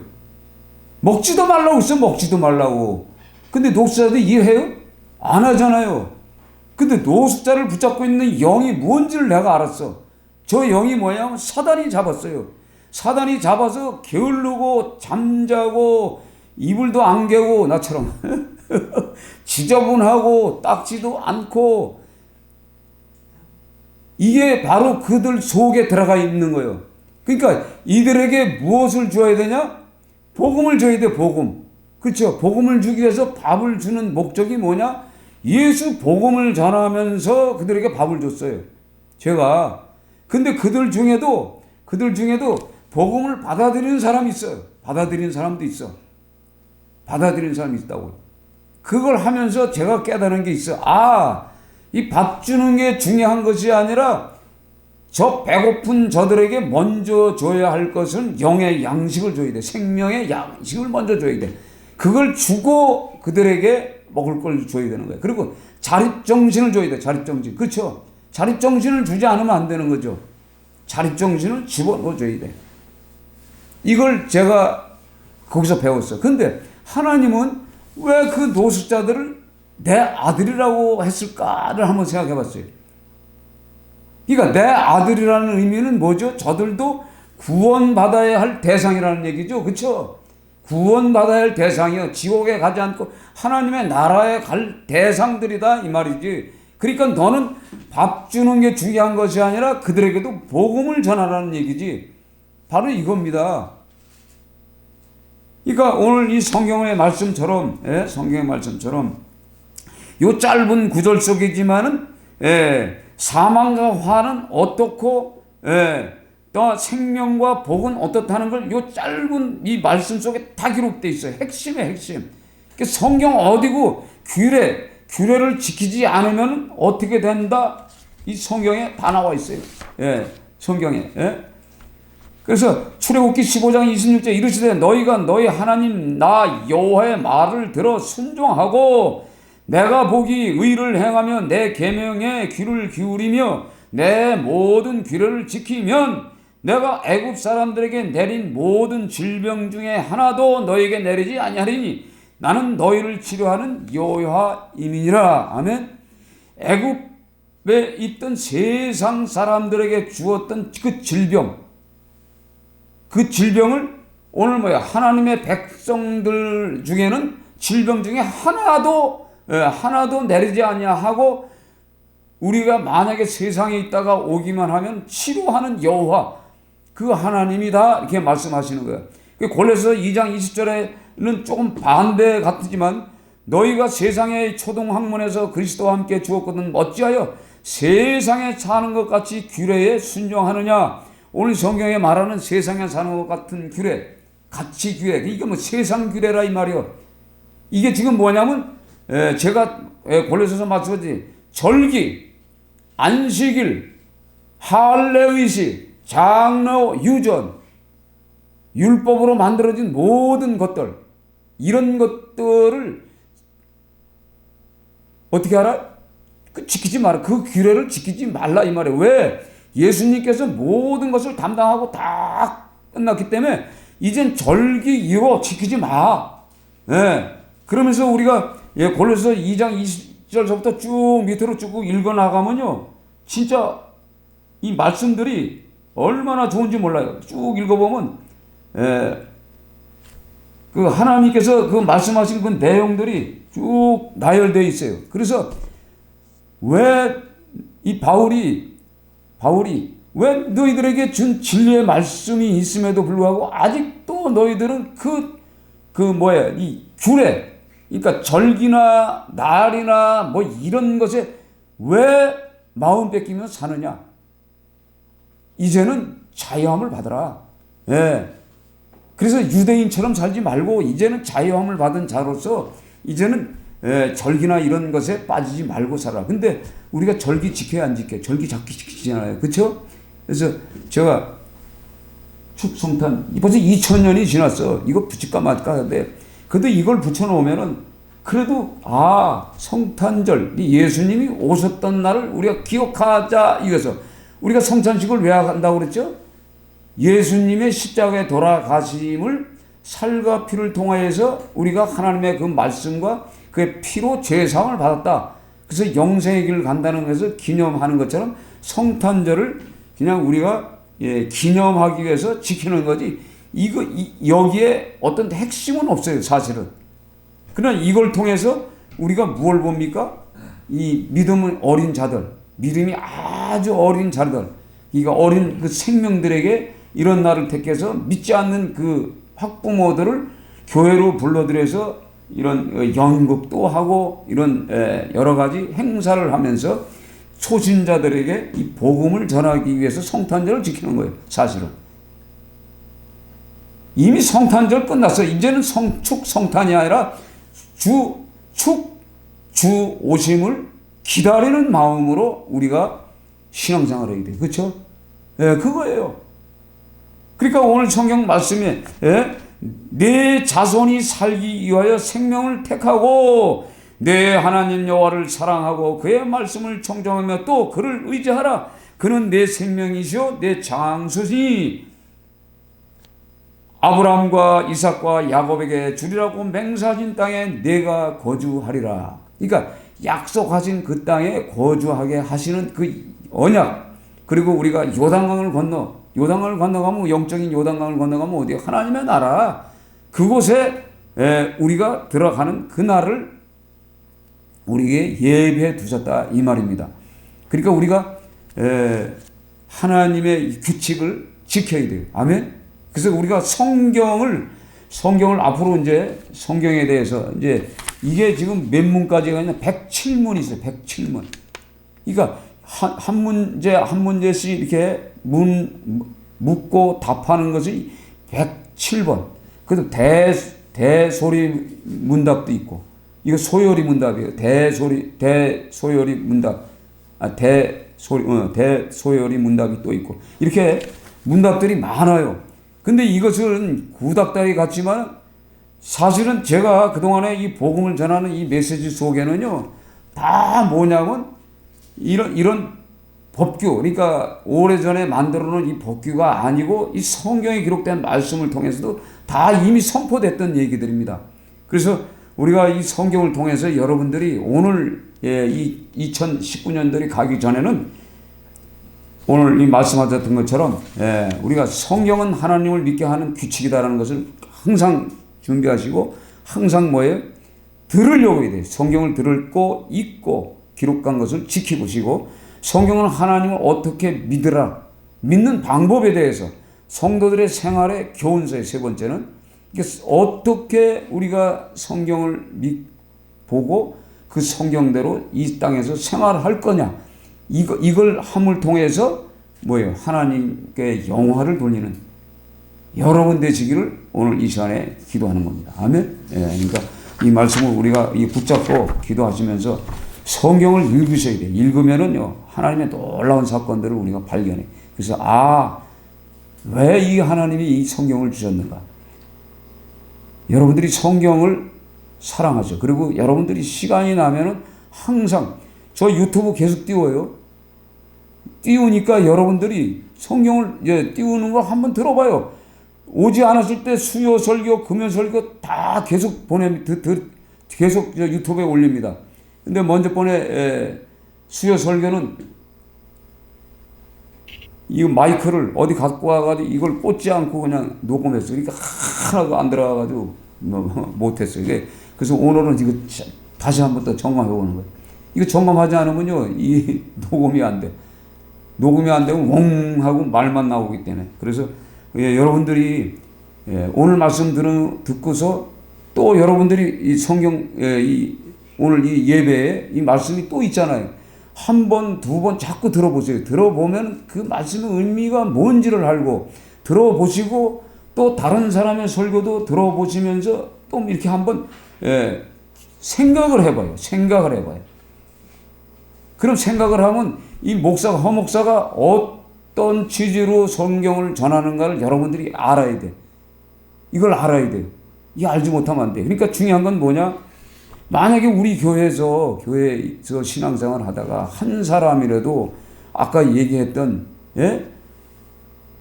먹지도 말라고 있어. 먹지도 말라고. 근데 노숙자들이 일해요? 안 하잖아요. 근데 노숙자를 붙잡고 있는 영이 뭔지를 내가 알았어. 저 영이 뭐냐면 사단이 잡았어요. 사단이 잡아서 게으르고 잠자고 이불도 안 개고 나처럼 지저분하고 닦지도 않고 이게 바로 그들 속에 들어가 있는 거예요. 그러니까 이들에게 무엇을 줘야 되냐? 복음을 줘야 돼. 복음. 그렇죠. 복음을 주기 위해서 밥을 주는 목적이 뭐냐? 예수 복음을 전하면서 그들에게 밥을 줬어요. 제가. 근데 그들 중에도 복음을 받아들이는 사람이 있어요. 받아들이는 사람도 있어. 받아들이는 사람이 있다고. 그걸 하면서 제가 깨달은 게 있어. 이 밥 주는 게 중요한 것이 아니라 저 배고픈 저들에게 먼저 줘야 할 것은 영의 양식을 줘야 돼. 생명의 양식을 먼저 줘야 돼. 그걸 주고 그들에게 먹을 걸 줘야 되는 거예요. 그리고 자립정신을 줘야 돼. 자립정신. 그렇죠? 자립정신을 주지 않으면 안 되는 거죠. 자립정신을 집어넣어 줘야 돼. 이걸 제가 거기서 배웠어. 근데 하나님은 왜 그 노숙자들을 내 아들이라고 했을까를 한번 생각해 봤어요. 그러니까 내 아들이라는 의미는 뭐죠? 저들도 구원받아야 할 대상이라는 얘기죠. 그렇죠? 구원받아야 할 대상이요. 지옥에 가지 않고 하나님의 나라에 갈 대상들이다 이 말이지. 그러니까 너는 밥 주는 게 중요한 것이 아니라 그들에게도 복음을 전하라는 얘기지. 바로 이겁니다. 그러니까 오늘 이 성경의 말씀처럼 요 짧은 구절 속이지만은 사망과 화는 어떻고 또 생명과 복은 어떻다는 걸 요 짧은 이 말씀 속에 다 기록되어 있어요. 핵심의 핵심. 그러니까 성경 어디고 규례를 지키지 않으면 어떻게 된다? 이 성경에 다 나와 있어요. 성경에. 그래서 출애굽기 15장 26절 이르시되 너희가 너희 하나님 나 여호와의 말을 들어 순종하고 내가 보기 의를 행하며 내 계명에 귀를 기울이며 내 모든 규례를 지키면 내가 애굽 사람들에게 내린 모든 질병 중에 하나도 너에게 내리지 아니하리니 나는 너희를 치료하는 여호와임이니라. 아멘. 애굽에 있던 세상 사람들에게 주었던 그 질병을 오늘 하나님의 백성들 중에는 질병 중에 하나도 내리지 아니하고 우리가 만약에 세상에 있다가 오기만 하면 치료하는 여호와 그 하나님이다 이렇게 말씀하시는 거예요. 골로새서 2장 20절에는 조금 반대 같지만 너희가 세상의 초등학문에서 그리스도와 함께 죽었거든 어찌하여 세상에 사는 것 같이 규례에 순종하느냐. 오늘 성경에 말하는 세상에 사는 것 같은 규례, 가치 규례, 이게 세상 규례라 이 말이요. 이게 지금 뭐냐면 제가 골로새서 말씀하지 절기, 안식일, 할례의식, 장로, 유전, 율법으로 만들어진 모든 것들 이런 것들을 어떻게 알아? 지키지 마라. 그 규례를 지키지 말라 이 말이에요. 왜? 예수님께서 모든 것을 담당하고 다 끝났기 때문에 이젠 절기 이후 지키지 마. 그러면서 우리가 골로새서 2장 20절서부터 쭉 밑으로 쭉 읽어 나가면요, 진짜 이 말씀들이 얼마나 좋은지 몰라요. 쭉 읽어보면 그 하나님께서 그 말씀하신 그 내용들이 쭉 나열되어 있어요. 그래서 왜 이 바울이 왜 너희들에게 준 진리의 말씀이 있음에도 불구하고 아직도 너희들은 이 규례, 그러니까 절기나 날이나 뭐 이런 것에 왜 마음 뺏기며 사느냐? 이제는 자유함을 받으라. 예. 그래서 유대인처럼 살지 말고 이제는 자유함을 받은 자로서 이제는 절기나 이런 것에 빠지지 말고 살아. 근데 우리가 절기 지켜야 안 지켜? 절기 지키잖아요. 그렇죠? 그래서 제가 축성탄 벌써 2000년이 지났어. 이거 붙일까 말까 하는데 그래도 이걸 붙여놓으면은 그래도 성탄절 예수님이 오셨던 날을 우리가 기억하자 이거서 우리가 성찬식을 왜 한다고 그랬죠? 예수님의 십자가에 돌아가심을 살과 피를 통하여서 우리가 하나님의 그 말씀과 그의 피로 죄사함을 받았다. 그래서 영생의 길을 간다는 것을 기념하는 것처럼 성탄절을 그냥 우리가 기념하기 위해서 지키는 거지. 여기에 어떤 핵심은 없어요, 사실은. 그러나 이걸 통해서 우리가 무엇을 봅니까? 이 믿음은 어린 자들, 믿음이 아주 어린 자들, 이거 어린 그 생명들에게 이런 날을 택해서 믿지 않는 그 학부모들을 교회로 불러들여서 이런 연극도 하고 이런 여러 가지 행사를 하면서 초신자들에게 이 복음을 전하기 위해서 성탄절을 지키는 거예요. 사실은 이미 성탄절 끝났어. 이제는 성탄이 아니라 주 오심을 기다리는 마음으로 우리가 신앙생활을 해야 돼요. 그렇죠? 그거예요. 그러니까 오늘 성경 말씀에 내 자손이 살기 위하여 생명을 택하고 내 하나님 여호와를 사랑하고 그의 말씀을 청정하며 또 그를 의지하라. 그는 내 생명이시오 내 장수시니 아브라함과 이삭과 야곱에게 주리라고 맹세하신 땅에 내가 거주하리라. 그러니까 약속하신 그 땅에 거주하게 하시는 그 언약, 그리고 우리가 요단강을 건너가면 영적인 요단강을 건너가면 어디 하나님의 나라, 그곳에 우리가 들어가는 그 날을 우리에게 예비해 두셨다 이 말입니다. 그러니까 우리가 하나님의 규칙을 지켜야 돼요. 아멘. 그래서 우리가 성경을 앞으로 이제 성경에 대해서 이제 이게 지금 몇 문까지가 있냐? 107문이 있어요. 107문. 그러니까 한 문제씩 이렇게 묻고 답하는 것이 107번. 그래도 대소리 문답도 있고, 이거 소요리 문답이에요. 대소요리 문답. 대소요리 문답이 또 있고. 이렇게 문답들이 많아요. 근데 이것은 구닥다리 같지만 사실은 제가 그동안에 이 복음을 전하는 이 메시지 속에는요, 다 뭐냐면 이런 법규, 그러니까 오래전에 만들어 놓은 이 법규가 아니고 이 성경에 기록된 말씀을 통해서도 다 이미 선포됐던 얘기들입니다. 그래서 우리가 이 성경을 통해서 여러분들이 오늘 이 2019년들이 가기 전에는 오늘 이 말씀하셨던 것처럼 우리가 성경은 하나님을 믿게 하는 규칙이다라는 것을 항상 준비하시고 항상 들으려고 해야 돼요. 성경을 들고 읽고 기록한 것을 지켜보시고 성경은 하나님을 어떻게 믿는 방법에 대해서 성도들의 생활의 교훈서의 세 번째는 어떻게 우리가 성경을 보고 그 성경대로 이 땅에서 생활할 거냐, 이걸 함을 통해서 하나님께 영화를 돌리는 여러분 되시기를 오늘 이 시간에 기도하는 겁니다. 아멘. 그러니까 이 말씀을 우리가 붙잡고 기도하시면서 성경을 읽으셔야 돼요. 읽으면은요, 하나님의 놀라운 사건들을 우리가 발견해. 그래서 왜 이 하나님이 이 성경을 주셨는가? 여러분들이 성경을 사랑하죠. 그리고 여러분들이 시간이 나면은 항상 저 유튜브 계속 띄워요. 띄우니까 여러분들이 성경을 띄우는 걸 한번 들어봐요. 오지 않았을 때 수요 설교, 금요 설교 다 계속 계속 유튜브에 올립니다. 근데 먼저 번에 수요 설교는 이 마이크를 어디 갖고 와가지고 이걸 꽂지 않고 그냥 녹음했어요. 그러니까 하나도 안 들어가가지고 못했어요. 그래서 오늘은 이거 다시 한번 더 점검해 보는 거예요. 이거 점검하지 않으면요, 이 녹음이 안 돼. 녹음이 안 되면 웡 하고 말만 나오기 때문에. 그래서 여러분들이 오늘 말씀 듣고서 또 여러분들이 이 성경 오늘 이 예배에 이 말씀이 또 있잖아요. 한 번, 두 번 자꾸 들어보세요. 들어보면 그 말씀의 의미가 뭔지를 알고 들어보시고 또 다른 사람의 설교도 들어보시면서 또 이렇게 한번 생각을 해봐요. 그럼 생각을 하면 이 허 목사가 어떤 취지로 성경을 전하는가를 여러분들이 알아야 돼. 이걸 알아야 돼요. 이 알지 못하면 안 돼. 그러니까 중요한 건 뭐냐? 만약에 우리 교회에서 신앙생활 하다가 한 사람이라도 아까 얘기했던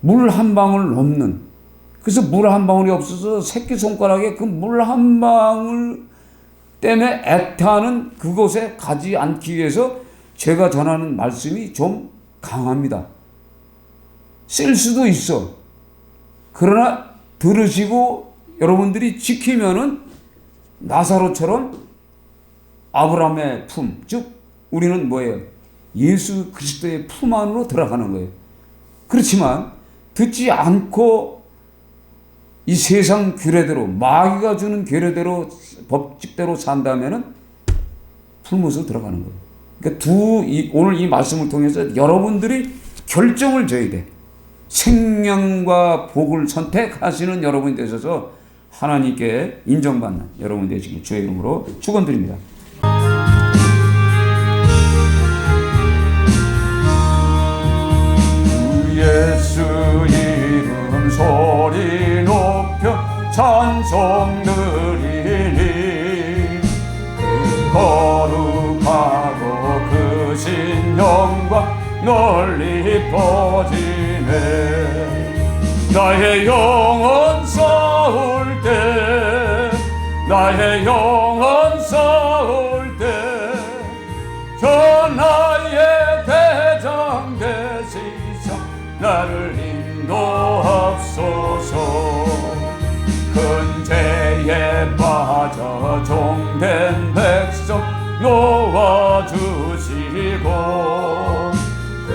물 한 방울 넘는, 그래서 물 한 방울이 없어서 새끼손가락에 그 물 한 방울 때문에 애타는 그곳에 가지 않기 위해서 제가 전하는 말씀이 좀 강합니다. 쓸 수도 있어. 그러나 들으시고 여러분들이 지키면은 나사로처럼 아브라함의 품, 즉 우리는 뭐예요? 예수 그리스도의 품 안으로 들어가는 거예요. 그렇지만 듣지 않고 이 세상 규례대로, 마귀가 주는 규례대로, 법칙대로 산다면은 풀무서 들어가는 거예요. 그러니까 오늘 이 말씀을 통해서 여러분들이 결정을 줘야 돼. 생명과 복을 선택하시는 여러분이 되셔서 하나님께 인정받는 여러분 되시길 주의 이름으로 축원드립니다. 예수 이름 소리 높여 찬송 드리니 그 거룩하고 크신 영광 널리 퍼지네. 나의 영혼 싸울 때, 나의 영혼 싸울 때 저 나의 대장 되시사 나를 인도하소서. 큰 죄에 빠져 종된 백성 놓아주시고 그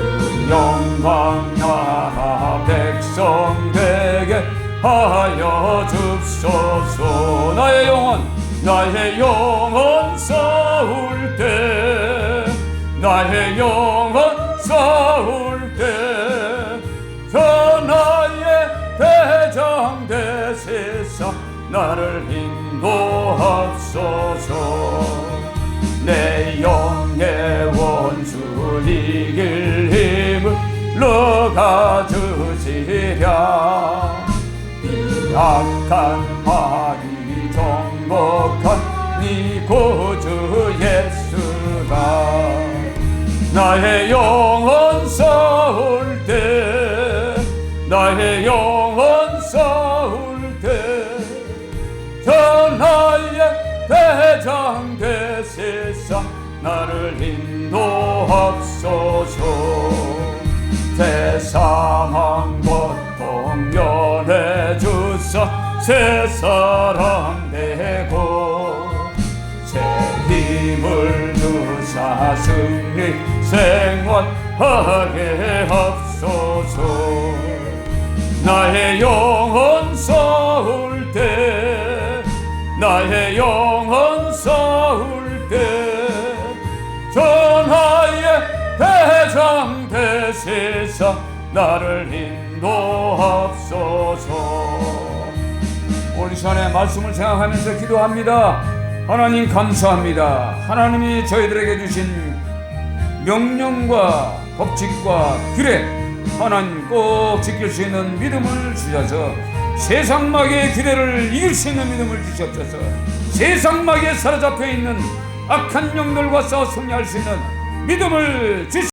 영광 나라 백성 되게 하여 줍소서. 나의 영혼 싸울 때, 나의 영혼 싸울 때 저 나의 대장 되시사 나를 인도하소서. 내 영의 원수 이길 힘을 너가 주시랴. 이 악한 마귀 정복한 네 구주 예수가 나의 영혼 싸울 때, 나의 영혼 싸울 때 저 나의 대장 되시사 나를 인도하소서. 세상한 고통 면해 주사 새 사람 되고 새 힘을 주사 승리 생활하게 합소서. 나의 영혼 싸울 때, 나의 영혼 싸울 때 저 나의 대장 되시사 나를 인도하소서. 오늘 시간에 말씀을 생각하면서 기도합니다. 하나님 감사합니다. 하나님이 저희들에게 주신 명령과 법칙과 규례 하나님 꼭 지킬 수 있는 믿음을 주셔서 세상 마귀의 규례를 이길 수 있는 믿음을 주시옵소서. 세상 마귀에 사로잡혀 있는 악한 영들과 싸워 승리할 수 있는 믿음을 주시옵소서.